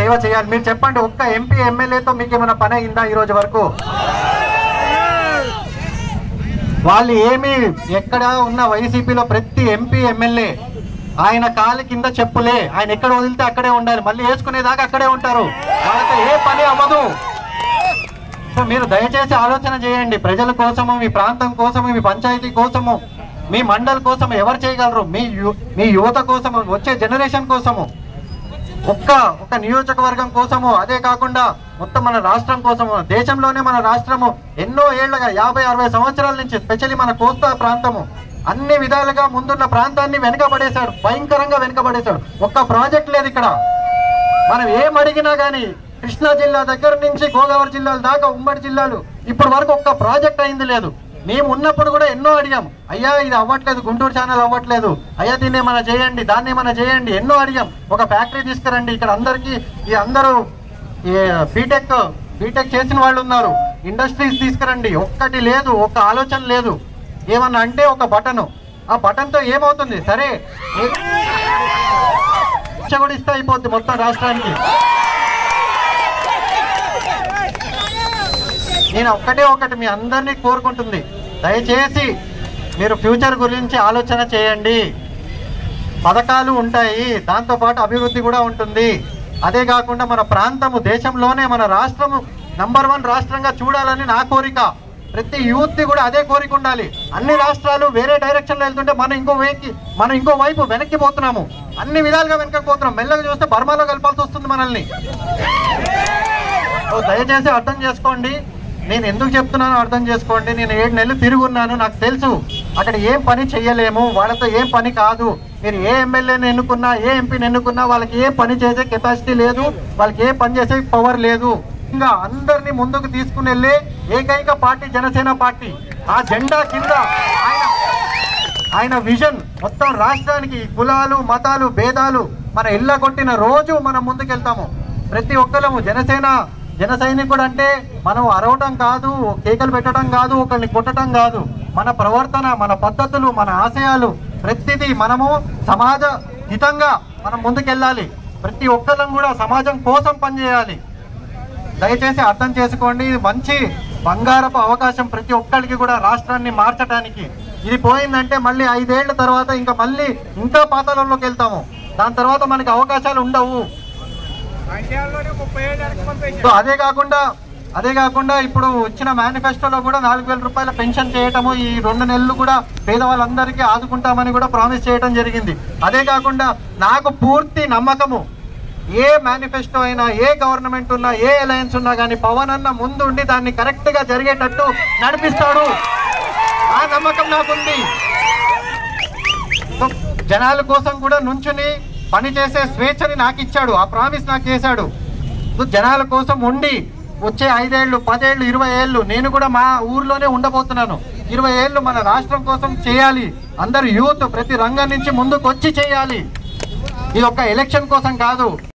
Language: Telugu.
సేవ చేయాలి. మీరు చెప్పండి, ఒక్క ఎంపీ ఎమ్మెల్యేతో మీకు ఏమైనా పని అయిందా ఈ రోజు వరకు? వాళ్ళు ఏమి ఎక్కడ ఉన్న వైసీపీలో ప్రతి ఎంపీ ఎమ్మెల్యే ఆయన కాలి కింద చెప్పులే, ఆయన ఎక్కడ వదిలితే అక్కడే ఉండాలి, మళ్ళీ వేసుకునేదాకా అక్కడే ఉంటారు, వాళ్ళతో ఏ పని అవ్వదు. సో మీరు దయచేసి ఆలోచన చేయండి, ప్రజల కోసము, మీ ప్రాంతం కోసము, మీ పంచాయతీ కోసము, మీ మండల్ కోసం ఎవరు చేయగలరు? మీ యువత కోసము, వచ్చే జనరేషన్ కోసము, ఒక్క నియోజకవర్గం కోసము, అదే కాకుండా మొత్తం మన రాష్ట్రం కోసము. దేశంలోనే మన రాష్ట్రము ఎన్నో ఏళ్లుగా 50-60 సంవత్సరాల నుంచి, స్పెషల్లీ మన కోస్తా ప్రాంతము అన్ని విధాలుగా ముందున్న ప్రాంతాన్ని వెనుకబడేశాడు, భయంకరంగా వెనుకబడేశాడు. ఒక్క ప్రాజెక్ట్ లేదు ఇక్కడ. మనం ఏం అడిగినా కానీ కృష్ణా జిల్లా దగ్గర నుంచి గోదావరి జిల్లాల దాకా ఉమ్మడి జిల్లాలు ఇప్పటి వరకు ఒక్క ప్రాజెక్ట్ అయింది లేదు. మేము ఉన్నప్పుడు కూడా ఎన్నో అడిగాం, అయ్యా ఇది అవ్వట్లేదు, గుంటూరు ఛానల్ అవ్వట్లేదు, అయ్యా దీన్ని ఏమైనా చేయండి, దాన్ని ఏమైనా చేయండి, ఎన్నో అడిగాం. ఒక ఫ్యాక్టరీ తీసుకురండి, ఇక్కడ అందరికీ ఈ అందరూ బీటెక్ చేసిన వాళ్ళు ఉన్నారు, ఇండస్ట్రీస్ తీసుకురండి, ఒక్కటి లేదు, ఒక్క ఆలోచన లేదు. ఏమన్నా అంటే ఒక బటను, ఆ బటన్తో ఏమవుతుంది? సరే కూడా ఇస్తే అయిపోద్ది మొత్తం రాష్ట్రానికి. నేను ఒకటి మీ అందరినీ కోరుకుంటుంది, దయచేసి మీరు ఫ్యూచర్ గురించి ఆలోచన చేయండి. పథకాలు ఉంటాయి, దాంతోపాటు అభివృద్ధి కూడా ఉంటుంది. అదే కాకుండా మన ప్రాంతము, దేశంలోనే మన రాష్ట్రము నంబర్ 1 రాష్ట్రంగా చూడాలని నా కోరిక. ప్రతి యూత్ కూడా అదే కోరిక ఉండాలి. అన్ని రాష్ట్రాలు వేరే డైరెక్షన్లో వెళ్తుంటే మనం ఇంకో వైపు వెనక్కి పోతున్నాము, అన్ని విధాలుగా వెనకపోతున్నాం. మెల్లగా చూస్తే బర్మాలో కలపాల్సి వస్తుంది మనల్ని. దయచేసి అర్థం చేసుకోండి, నేను ఎందుకు చెప్తున్నానో అర్థం చేసుకోండి. నేను 7 నెలలు తిరుగున్నాను, నాకు తెలుసు అక్కడ ఏం పని చెయ్యలేము, వాళ్ళతో ఏం పని కాదు. మీరు ఏ ఎమ్మెల్యేని ఎన్నుకున్నా, ఏ ఎంపీని ఎన్నుకున్నా వాళ్ళకి ఏ పని చేసే కెపాసిటీ లేదు, వాళ్ళకి ఏ పని చేసే పవర్ లేదు. ఇంకా అందరినీ ముందుకు తీసుకుని వెళ్ళే ఏకైక పార్టీ జనసేన పార్టీ. ఆ జెండా కింద ఆయన విజన్ మొత్తం రాష్ట్రానికి, కులాలు మతాలు భేదాలు మన ఇళ్ళ కొట్టిన రోజు మనం ముందుకెళ్తాము. ప్రతి ఒక్కరము జన సైనికుడు అంటే మనం అరవటం కాదు, కేకలు పెట్టడం కాదు, ఒకరిని కొట్టడం కాదు. మన ప్రవర్తన, మన పద్ధతులు, మన ఆశయాలు ప్రతిదీ మనము సమాజ హితంగా మనం ముందుకెళ్ళాలి. ప్రతి ఒక్కరం కూడా సమాజం కోసం పనిచేయాలి. దయచేసి అర్థం చేసుకోండి, ఇది మంచి బంగారపు అవకాశం ప్రతి ఒక్కరికి కూడా రాష్ట్రాన్ని మార్చడానికి. ఇది పోయిందంటే మళ్ళీ 5 ఏళ్ల తర్వాత ఇంకా పాతాళంలోకి వెళ్తాము. దాని తర్వాత మనకి అవకాశాలు ఉండవు. సో అదే కాకుండా ఇప్పుడు వచ్చిన మేనిఫెస్టోలో కూడా 4,000 రూపాయల పెన్షన్ చేయటము, ఈ 2 నెలలు కూడా పేదవాళ్ళందరికీ ఆదుకుంటామని కూడా ప్రామిస్ చేయడం జరిగింది. అదే కాకుండా నాకు పూర్తి నమ్మకము, ఏ మేనిఫెస్టో అయినా, ఏ గవర్నమెంట్ ఉన్నా, ఏ అలయన్స్ ఉన్నా కానీ పవన్ అన్న ముందు ఉండి దాన్ని కరెక్ట్ గా జరిగేటట్టు నడిపిస్తాడు. ఆ నమ్మకం నాకుంది. జనాల కోసం కూడా నుంచుని పనిచేసే స్వేచ్ఛని నాకు ఇచ్చాడు, ఆ ప్రామిస్ నాకు చేశాడు. జనాల కోసం ఉండి వచ్చే 5 ఏళ్ళు, 10 ఏళ్ళు, 20 ఏళ్ళు నేను కూడా మా ఊర్లోనే ఉండబోతున్నాను. 20 ఏళ్ళు మన రాష్ట్రం కోసం చేయాలి. అందరు యూత్ ప్రతి రంగం నుంచి ముందుకు వచ్చి చేయాలి. ఇది ఒక్క ఎలక్షన్ కోసం కాదు.